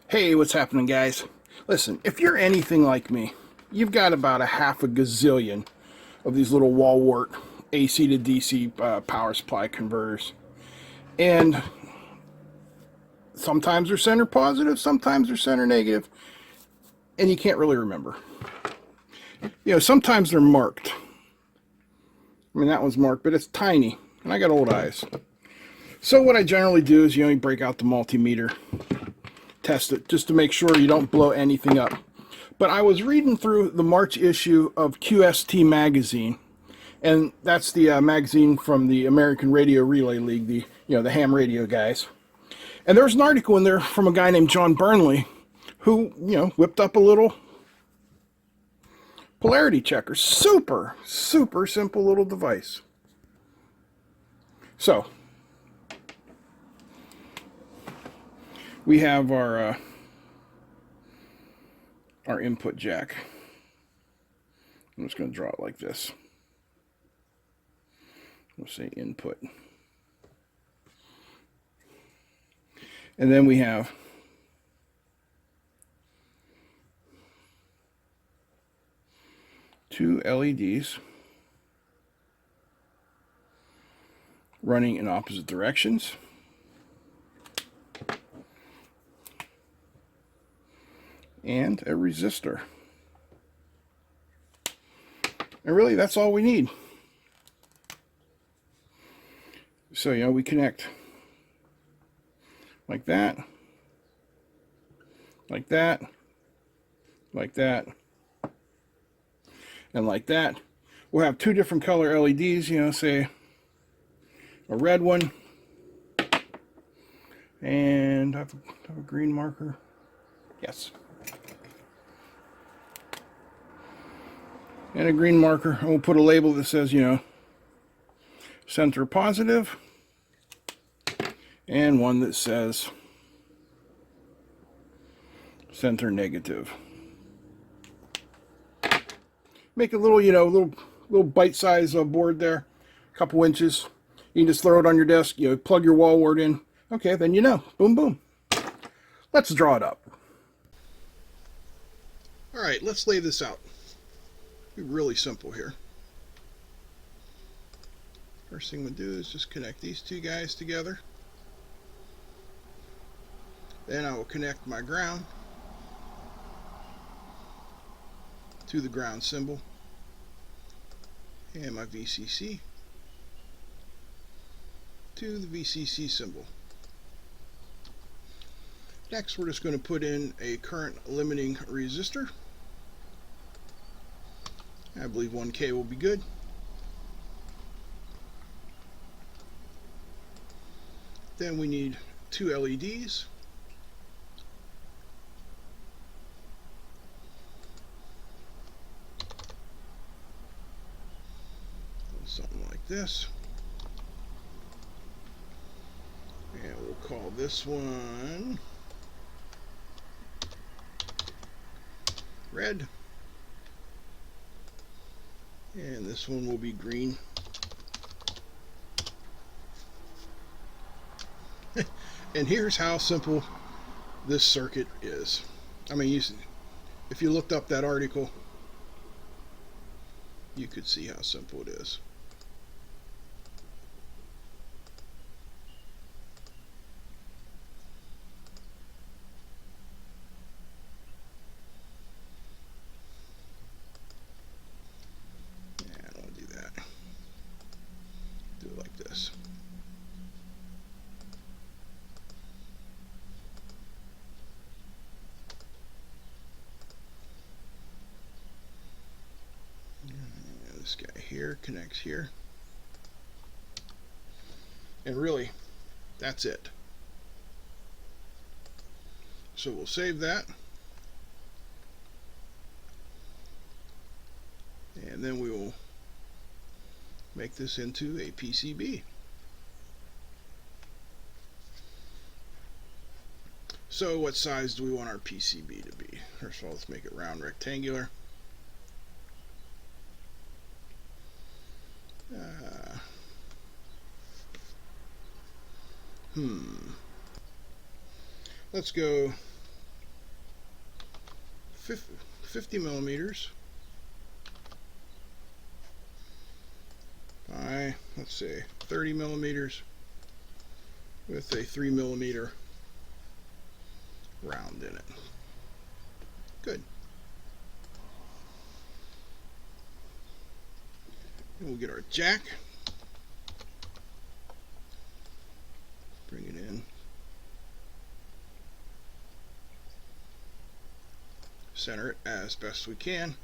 Hey, what's happening, guys? Listen, if you're anything like me, you've got about a half a gazillion of these little wall wart AC to DC power supply converters. And sometimes they're center positive, sometimes they're center negative, and you can't really remember. Sometimes they're marked. I mean, that one's marked, but it's tiny, and I got old eyes. So what I generally do is, you break out the multimeter, test it, just to make sure you don't blow anything up. But I was reading through the March issue of QST magazine, and that's the magazine from the American Radio Relay League, the ham radio guys. And there was an article in there from a guy named John Burnley, who whipped up a little polarity checker. Super simple little device. So we have our input jack. I'm just going to draw it like this. We'll say input. And then we have two LEDs running in opposite directions. And a resistor. And really, that's all we need. So, we connect like that, like that, like that, and like that. We'll have two different color LEDs, say a red one, and I have a green marker. Yes. And a green marker, and we'll put a label that says, center positive, and one that says center negative. Make a little, little bite-sized board there, a couple inches. You can just throw it on your desk, plug your wall wart in. Okay, then boom, boom. Let's draw it up. All right, let's lay this out. Be really simple here. First thing we'll do is just connect these two guys together. Then I will connect my ground to the ground symbol and my VCC to the VCC symbol. Next, we're just going to put in a current limiting resistor. I believe 1K will be good. Then we need two LEDs. Something like this. And we'll call this one red. And this one will be green. And here's how simple this circuit is. I mean, if you looked up that article, you could see how simple it is. Yeah, I don't want to do that. Do it like this. This guy here connects here, and really that's it. So we'll save that, and then we will make this into a PCB. So what size do we want our PCB to be? First of all, let's make it round rectangular. Let's go 50 millimeters by, let's say, 30 millimeters with a 3 millimeter round in it. Good. And we'll get our jack. Bring it in. Center it as best we can.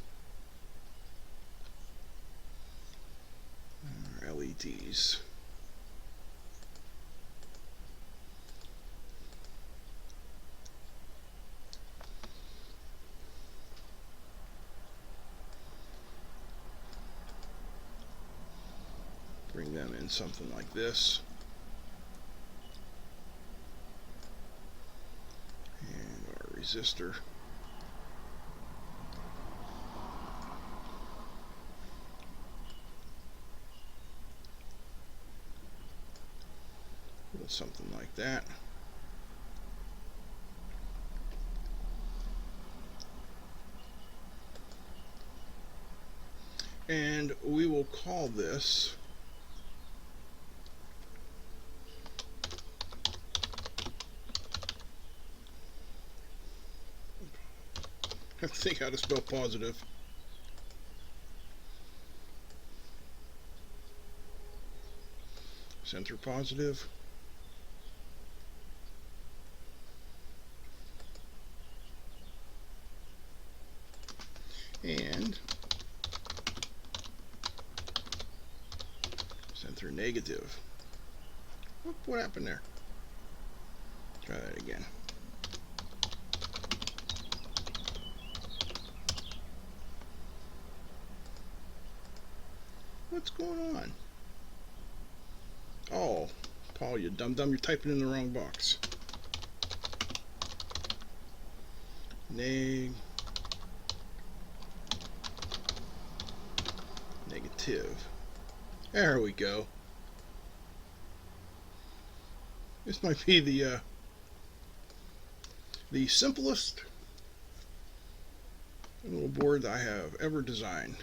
Our LEDs. Bring them in something like this. And our resistor. Something like that. And we will call this I have to think how to spell positive. Center positive. And center negative. Whoop, what happened there? Try that again. What's going on? Oh, Paul, you dum-dum, you're typing in the wrong box. Negative. There we go. This might be the simplest little board I have ever designed.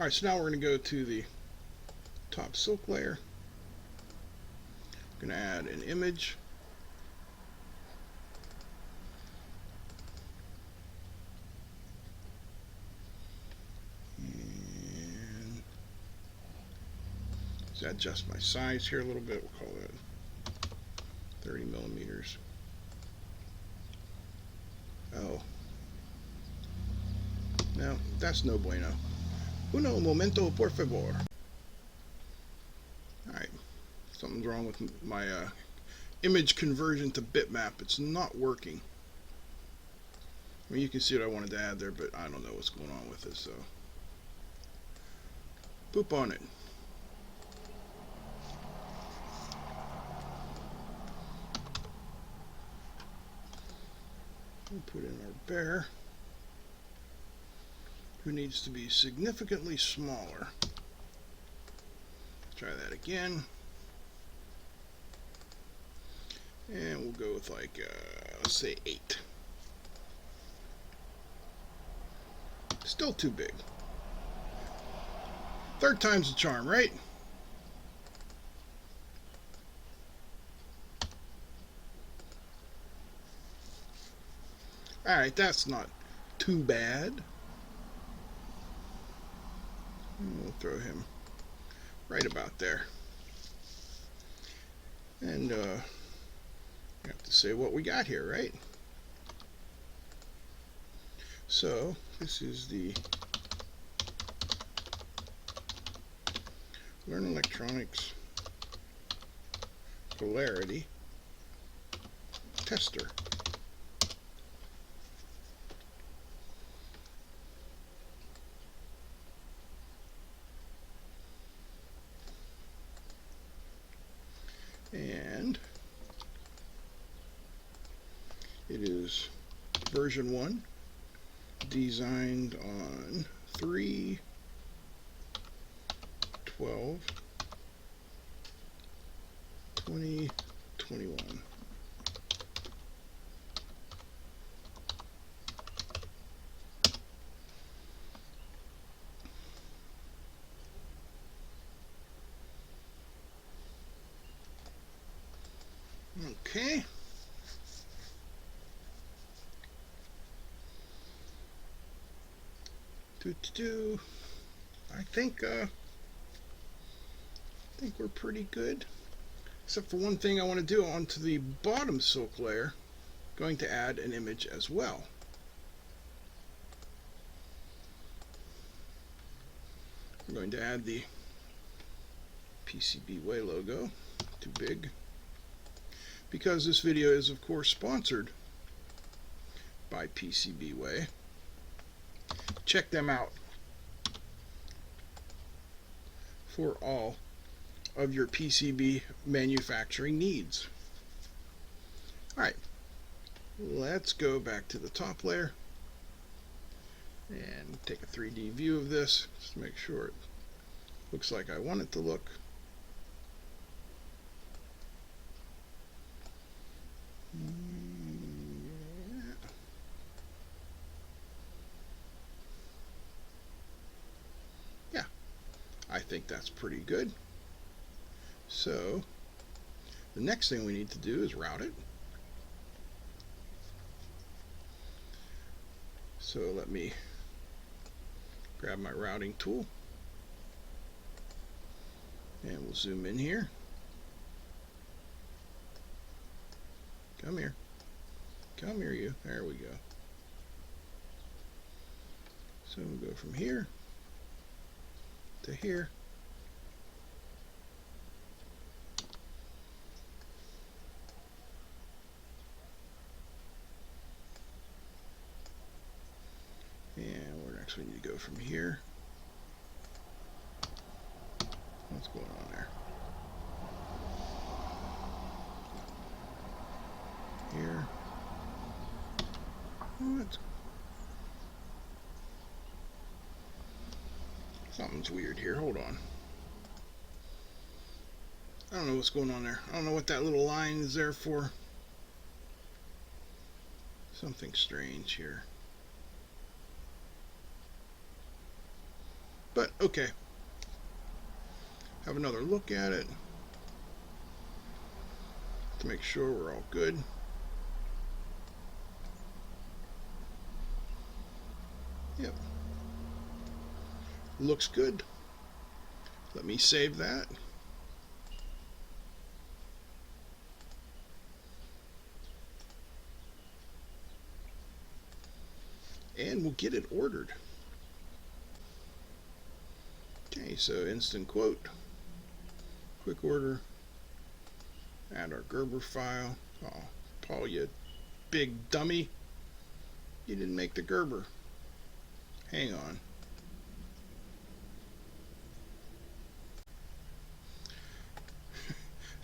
Alright, so now we're going to go to the top silk layer. I'm going to add an image. And let's adjust my size here a little bit. We'll call that 30 millimeters. Oh. No, that's no bueno. Uno momento, por favor. Alright. Something's wrong with my image conversion to bitmap. It's not working. I mean, you can see what I wanted to add there, but I don't know what's going on with it, so. Poop on it. We'll put in our bear, who needs to be significantly smaller. Try that again. And we'll go with like, let's say 8. Still too big. Third time's the charm, right? Alright, that's not too bad. We'll throw him right about there. And we have to say what we got here, right? So this is the Learnelectronics Polarity Tester. And it is version 1, designed on 3/12/2021. Okay. I think we're pretty good. Except for one thing I want to do onto the bottom silk layer. Going to add an image as well. I'm going to add the PCBWay logo. Too big. Because this video is of course sponsored by PCBWay. Check them out for all of your PCB manufacturing needs. Alright, let's go back to the top layer and take a 3D view of this just to make sure it looks like I want it to look. Yeah, I think that's pretty good. So the next thing we need to do is route it. So let me grab my routing tool and we'll zoom in here. Come here. Come here, you. There we go. So we'll go from here to here. And where next we need to go from here. What's going on there? Here. What? Something's weird here. Hold on. I don't know what's going on there. I don't know what that little line is there for. Something strange here. But okay. Have another look at it to make sure we're all good. Yep. Looks good. Let me save that. And we'll get it ordered. Okay, so instant quote, quick order, add our Geaqr file. Oh, Paul, you big dummy. You didn't make the Geaqr. Hang on.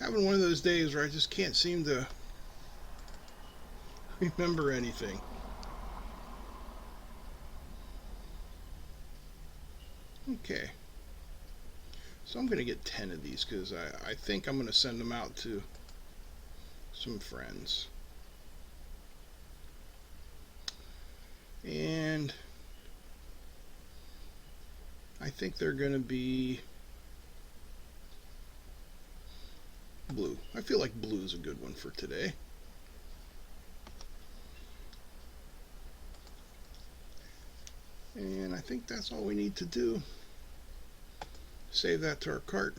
Having one of those days where I just can't seem to remember anything. Okay. So I'm going to get 10 of these because I think I'm going to send them out to some friends. And I think they're going to be blue. I feel like blue is a good one for today. And I think that's all we need to do. Save that to our cart.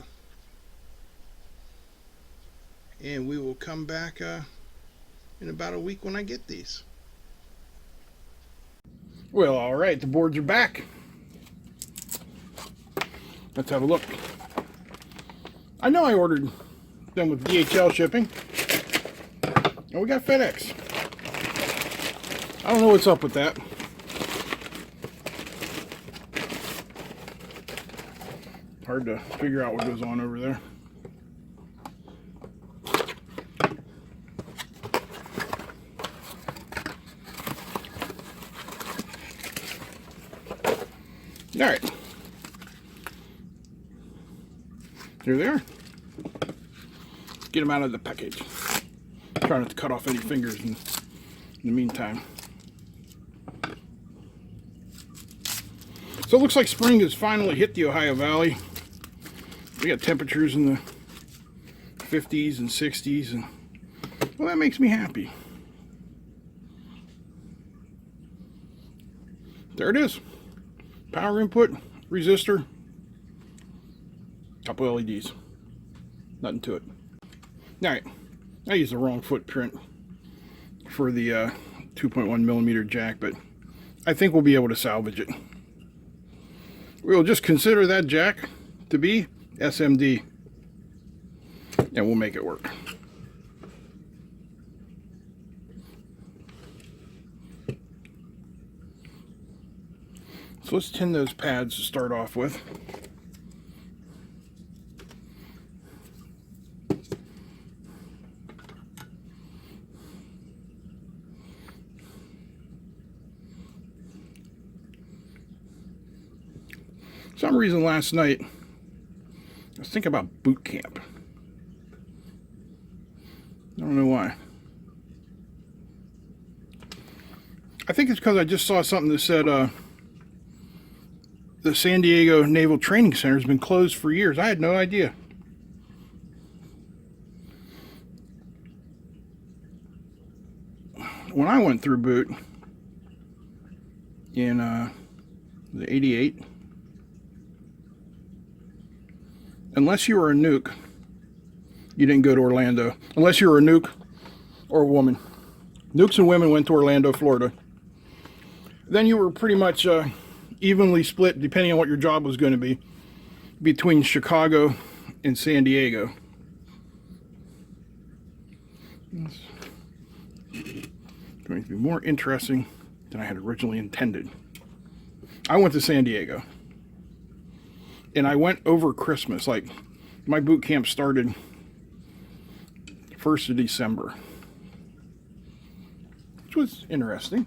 And we will come back in about a week when I get these. Well, alright, the boards are back. Let's have a look. I know I ordered them with DHL shipping. And we got FedEx. I don't know what's up with that. Hard to figure out what goes on over there. Alright. Here they are. Let's get them out of the package. Try not to cut off any fingers in the meantime. So it looks like spring has finally hit the Ohio Valley. We got temperatures in the 50s and 60s, and Well, that makes me happy. There it is. Power input, resistor, couple LEDs. Nothing to it. Alright, I used the wrong footprint for the 2.1 millimeter jack, but I think we'll be able to salvage it. We'll just consider that jack to be SMD, and we'll make it work. So let's tin those pads to start off with. For some reason last night, I was thinking about boot camp. I don't know why. I think it's because I just saw something that said the San Diego Naval Training Center has been closed for years. I had no idea. When I went through boot in the 88, unless you were a nuke, you didn't go to Orlando. Unless you were a nuke or a woman. Nukes and women went to Orlando, Florida. Then you were pretty much evenly split, depending on what your job was going to be, between Chicago and San Diego. It's going to be more interesting than I had originally intended. I went to San Diego. And I went over Christmas. Like, my boot camp started 1st of December. Which was interesting.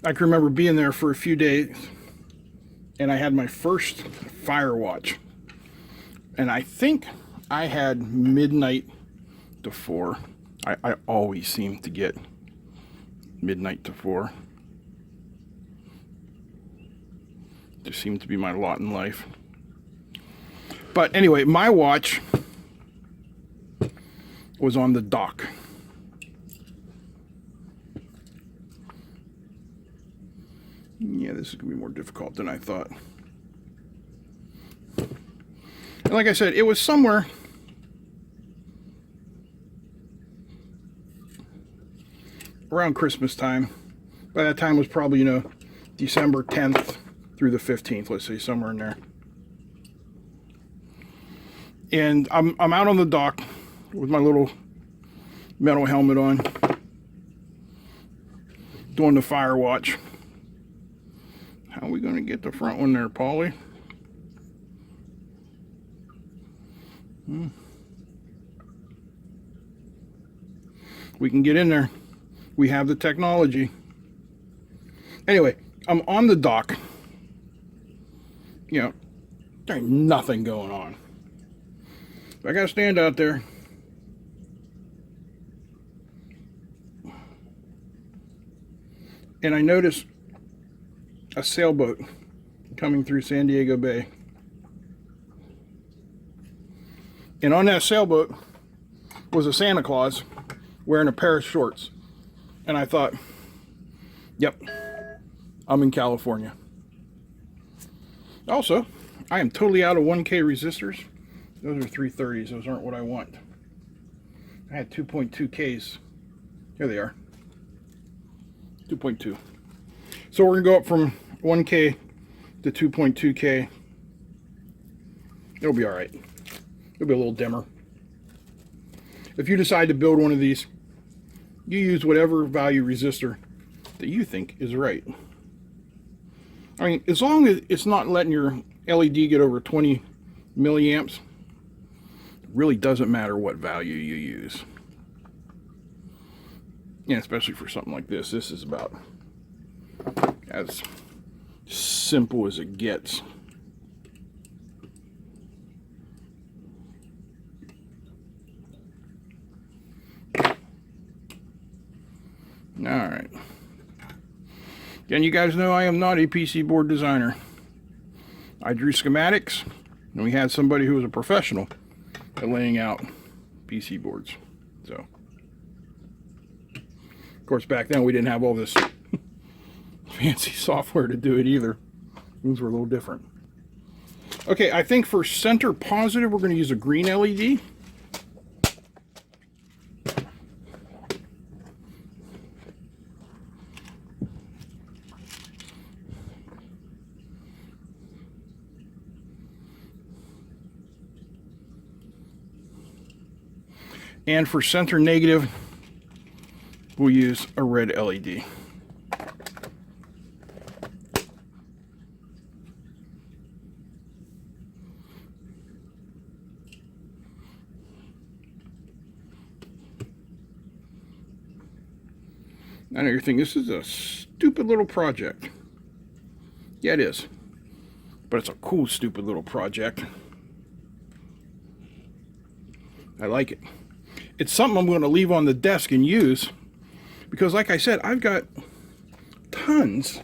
I can remember being there for a few days, and I had my first fire watch. And I think I had midnight to 4. I always seem to get midnight to 4. Just seemed to be my lot in life. But anyway, my watch was on the dock. Yeah, this is going to be more difficult than I thought. And like I said, it was somewhere around Christmas time. By that time it was probably, December 10th through the 15th, let's say, somewhere in there. And I'm out on the dock with my little metal helmet on, doing the fire watch. How are we going to get the front one there, Paulie? We can get in there. We have the technology. Anyway, I'm on the dock. There ain't nothing going on. I gotta stand out there. And I notice a sailboat coming through San Diego Bay. And on that sailboat was a Santa Claus wearing a pair of shorts. And I thought, yep, I'm in California. Also, I am totally out of 1K resistors. Those are 330s. Those aren't what I want. I had 2.2Ks. Here they are. 2.2. So we're going to go up from 1K to 2.2K. It'll be all right. It'll be a little dimmer. If you decide to build one of these, you use whatever value resistor that you think is right. I mean, as long as it's not letting your LED get over 20 milliamps, it really doesn't matter what value you use. Yeah, especially for something like this. This is about as simple as it gets. Alright. Again, you guys know I am not a PC board designer. I drew schematics, and we had somebody who was a professional at laying out PC boards. So, of course, back then we didn't have all this fancy software to do it either. Things were a little different. Okay, I think for center positive, we're going to use a green LED. And for center negative, we'll use a red LED. I know you're thinking, this is a stupid little project. Yeah, it is. But it's a cool, stupid little project. I like it. It's something I'm going to leave on the desk and use because, like I said, I've got tons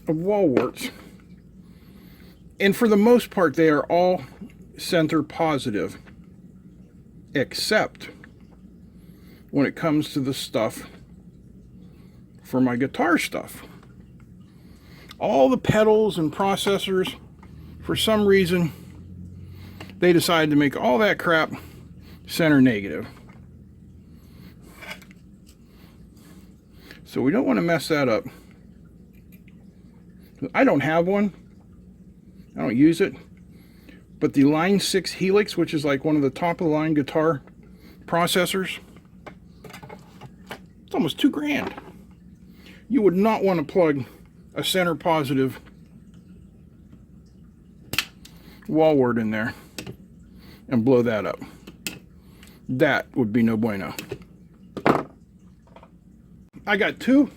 of wall warts. And for the most part, they are all center positive, except when it comes to the stuff for my guitar stuff. All the pedals and processors, for some reason, they decided to make all that crap center negative. So we don't want to mess that up. I don't have one. I don't use it. But the Line 6 Helix, which is like one of the top of the line guitar processors, it's almost $2,000. You would not want to plug a center positive wall wart in there and blow that up. That would be no bueno. I got 2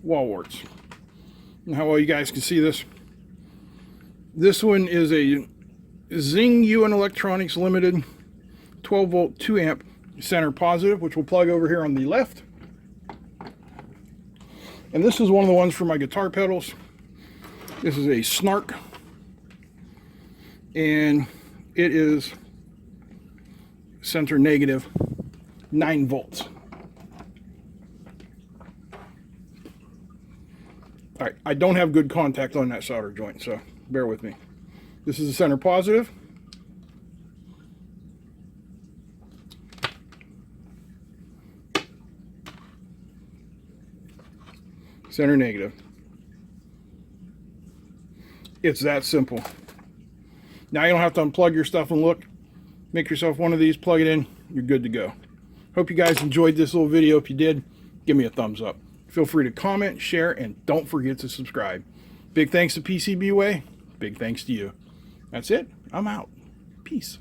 wall warts. And how well you guys can see this. This one is a Zing learnelectronics limited 12 volt 2 amp center positive, which we'll plug over here on the left. And this is one of the ones for my guitar pedals. This is a Snark, and it is center negative 9 volts. All right, I don't have good contact on that solder joint, so bear with me. This is the center positive. Center negative. It's that simple. Now you don't have to unplug your stuff and look. Make yourself one of these, plug it in, you're good to go. Hope you guys enjoyed this little video. If you did, give me a thumbs up. Feel free to comment, share, and don't forget to subscribe. Big thanks to PCBWay. Big thanks to you. That's it. I'm out. Peace.